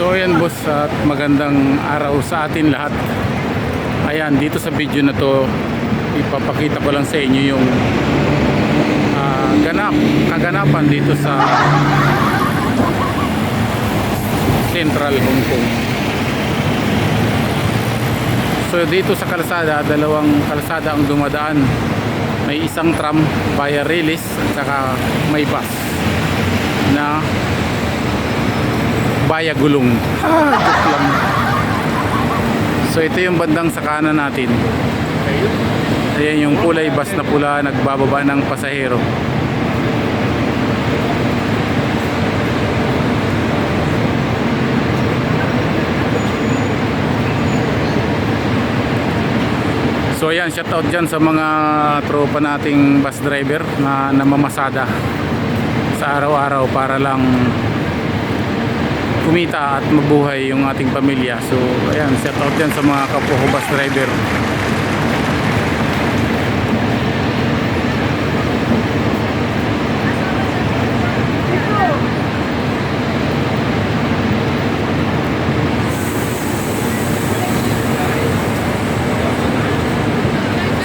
So ayan boss, at magandang araw sa atin lahat. Ayan, dito sa video na to ipapakita ko lang sa inyo yung kaganapan dito sa Central Hong Kong. So dito sa kalsada, dalawang kalsada ang dumadaan. May isang tram via Rilis at saka may bus na via Gulong. Joke lang. So ito yung bandang sa kanan natin. Ayan yung kulay bus na pula, nagbababa ng pasahero. So ayan, shout out dyan sa mga tropa nating bus driver na namamasada sa araw-araw para lang kumita at mabuhay yung ating pamilya. So ayan, shout out dyan sa mga kapwa ko bus driver.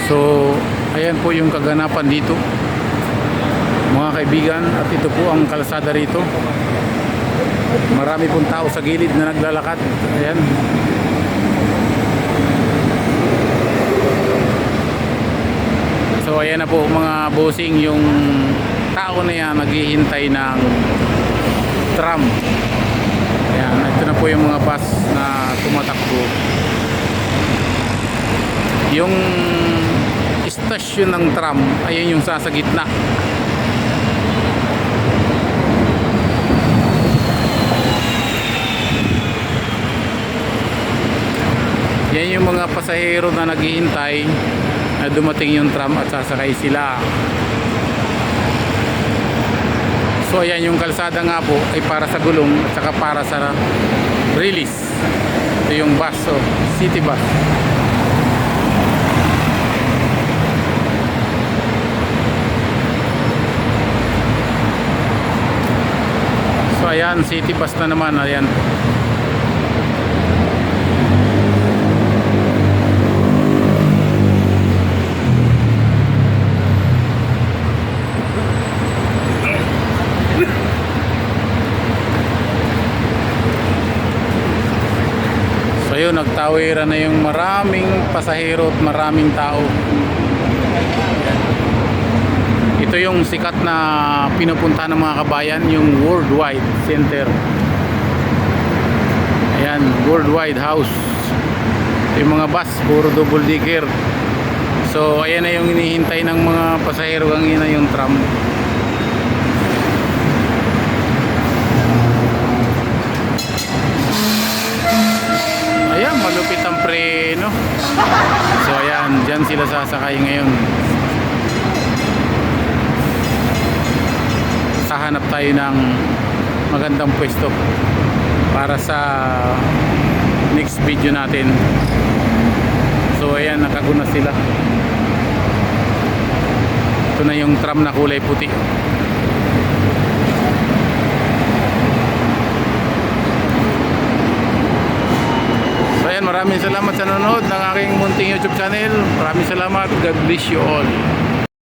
So ayan po yung kaganapan dito mga kaibigan, at ito po ang kalsada rito. Marami pong tao sa gilid na naglalakad. Ayan. So ayan na po mga bossing, yung tao na yan naghihintay ng tram. Ayan, ito na po yung mga bus na tumatakbo. Yung istasyon ng tram, ayun yung sa gitna. Yan yung mga pasahero na naghihintay na dumating yung tram at sasakay sila. So ayan yung kalsada nga po ay para sa Gulong at saka para sa Rilis. Ito yung bus, so city bus. So ayan, city bus na naman. Ayan. So yun, nagtawiran na yung maraming pasahero at maraming tao. Ito yung sikat na pinupunta ng mga kabayan, yung Worldwide Center. Ayan, Worldwide House. Yung mga bus, puro double decker. So ayan na yung hinihintay ng mga pasahero, ang ina yung tram. Ayan, malupit ang preno. So ayan, dyan sila sasakay ngayon. Hanap tayo ng magandang pwesto para sa next video natin. So ayan, nakaguna sila. Ito na yung tram na kulay puti. So ayan, maraming salamat sa nanonood ng aking munting YouTube channel. Maraming salamat. God bless you all.